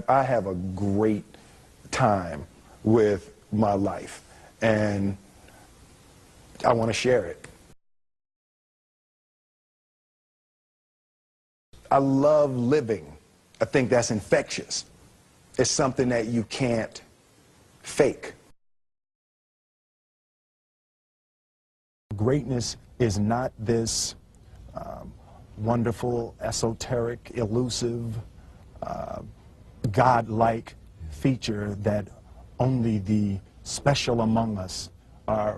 I have a great time with my life, and I want to share it. I love living. I think that's infectious. It's something that you can't fake. Greatness is not this wonderful, esoteric, elusive, God-like feature that only the special among us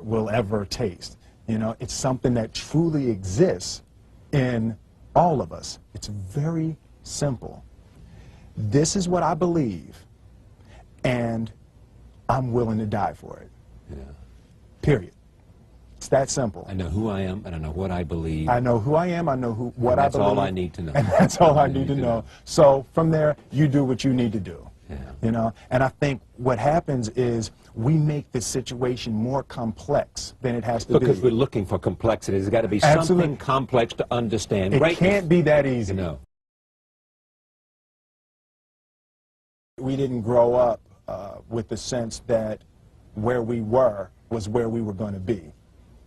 will ever taste. You know, it's something that truly exists in all of us. It's very simple. This is what I believe, and I'm willing to die for it. Yeah. Period. It's that simple. I know who I am, and I know what I believe. I know who I am, I know what I believe. That's all I need to know. And that's all I need to know. So from there, you do what you need to do. Yeah. You know, and I think what happens is we make the situation more complex than it has to be. Because we're looking for complexity. There's got to be something complex to understand. It can't be that easy. You know. We didn't grow up with the sense that where we were was where we were going to be.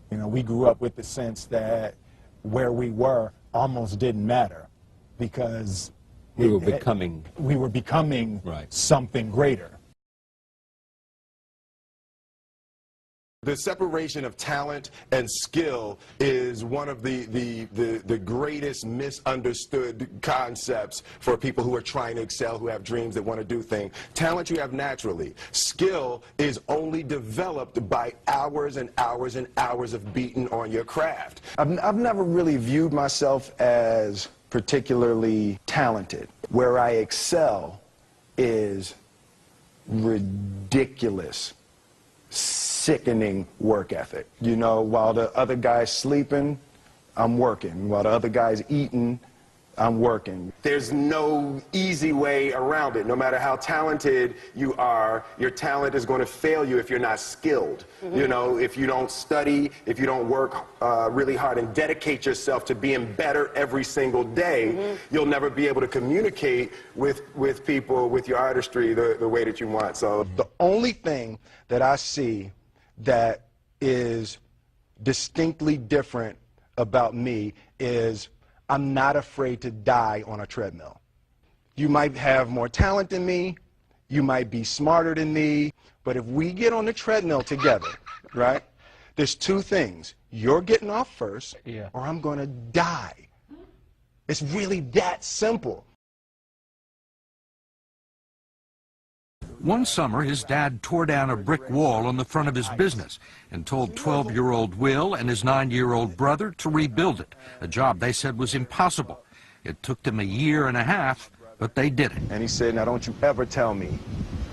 You know, we grew up with the sense that where we were almost didn't matter because we were becoming right. something greater. The separation of talent and skill is one of the greatest misunderstood concepts for people who are trying to excel, who have dreams, that want to do things. Talent you have naturally. Skill is only developed by hours and hours and hours of beating on your craft. I've never really viewed myself as particularly talented. Where I excel is ridiculous, sickening work ethic. You know, while the other guy's sleeping, I'm working. While the other guy's eating, I'm working. There's no easy way around it. No matter how talented you are, your talent is going to fail you if you're not skilled. You know, if you don't study, if you don't work really hard and dedicate yourself to being better every single day, you'll never be able to communicate with people, with your artistry, the way that you want. So the only thing that I see that is distinctly different about me is I'm not afraid to die on a treadmill. You might have more talent than me, you might be smarter than me, but if we get on the treadmill together, right, there's two things. You're getting off first, or I'm going to die. It's really that simple. One summer, his dad tore down a brick wall on the front of his business and told 12-year-old Will and his 9-year-old brother to rebuild it, a job they said was impossible. It took them a year and a half, but they did it. And he said, now don't you ever tell me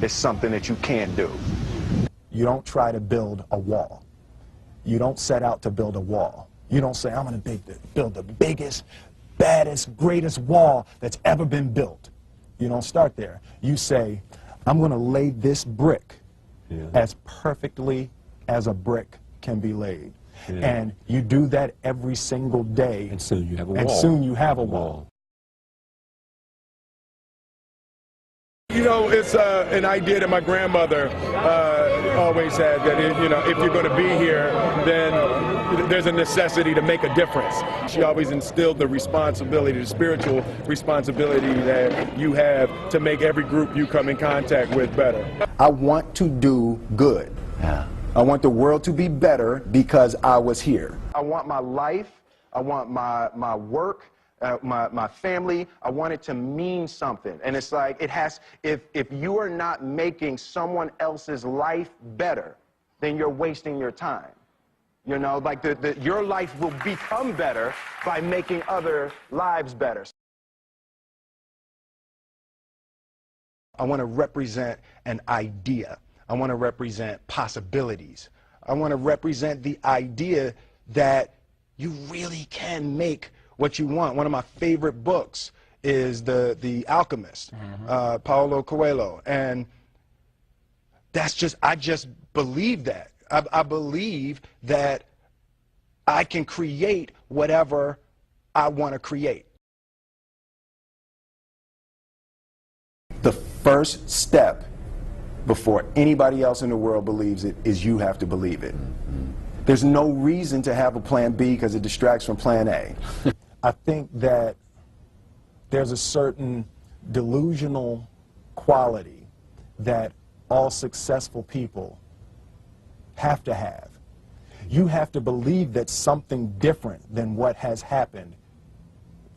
it's something that you can't do. You don't try to build a wall. You don't set out to build a wall. You don't say, I'm going to build the biggest, baddest, greatest wall that's ever been built. You don't start there. You say, I'm going to lay this brick as perfectly as a brick can be laid. And you do that every single day. And soon you have a wall. And soon you have a wall. you know, it's an idea that my grandmother always had, that, you know, if you're going to be here, then there's a necessity to make a difference. She always instilled the responsibility, the spiritual responsibility that you have to make every group you come in contact with better. I want to do good. Yeah. I want the world to be better because I was here. I want my life, I want my work, my family, I want it to mean something. And it's like, it has, if you are not making someone else's life better, then you're wasting your time. You know, like your life will become better by making other lives better. I want to represent an idea. I want to represent possibilities. I want to represent the idea that you really can make what you want. One of my favorite books is The Alchemist, Paulo Coelho. And that's just, I just believe that. I believe that I can create whatever I want to create. The first step before anybody else in the world believes it is you have to believe it. There's no reason to have a plan B because it distracts from plan A. I think that there's a certain delusional quality that all successful people have to have. You have to believe that something different than what has happened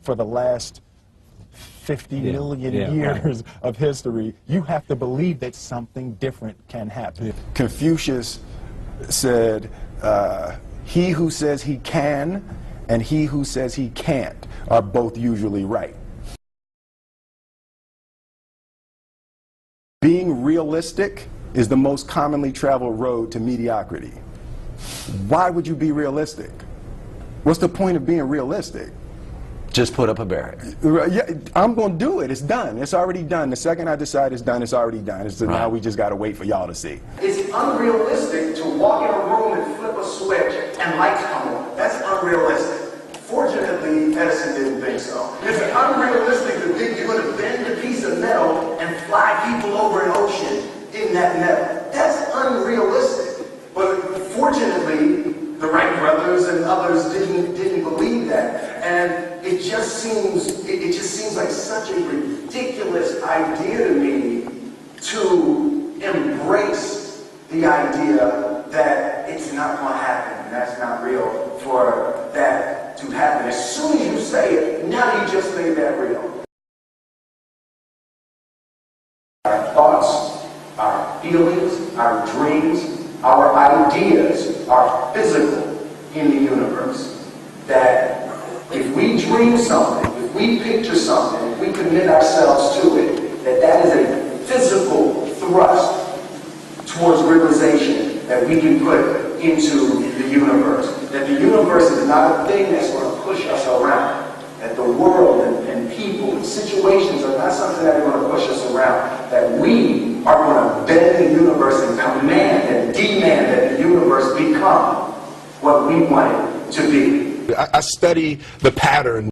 for the last 50 million years of history. You have to believe that something different can happen. Confucius said, he who says he can and he who says he can't are both usually right. Being realistic is the most commonly traveled road to mediocrity. Why would you be realistic? What's the point of being realistic? Just put up a barrier. Yeah, I'm going to do it. It's done. It's already done. The second I decide it's done, it's already done. So now we just got to wait for y'all to see. It's unrealistic to walk in a room and flip a switch and lights come on. That's unrealistic. Fortunately, Edison didn't think so. It's unrealistic to think you're going to bend a piece of metal and fly people over an ocean in that metal. That's unrealistic. But fortunately, the Wright brothers and others didn't believe that. And it just seems like such a ridiculous idea to me to embrace the idea that it's not going to happen and that's not real for that to happen. As soon as you say it, now you just made that real. Our thoughts, our feelings, our dreams, our ideas are physical in the universe. That if we dream something, if we picture something, if we commit ourselves to it, that is a physical thrust towards realization that we can put into the universe. That the universe is not a thing that's going to push us around. That the world and people and situations are not something that are going to push us around. That we are going to bend the universe and command and demand that the universe become what we want it to be. I study the pattern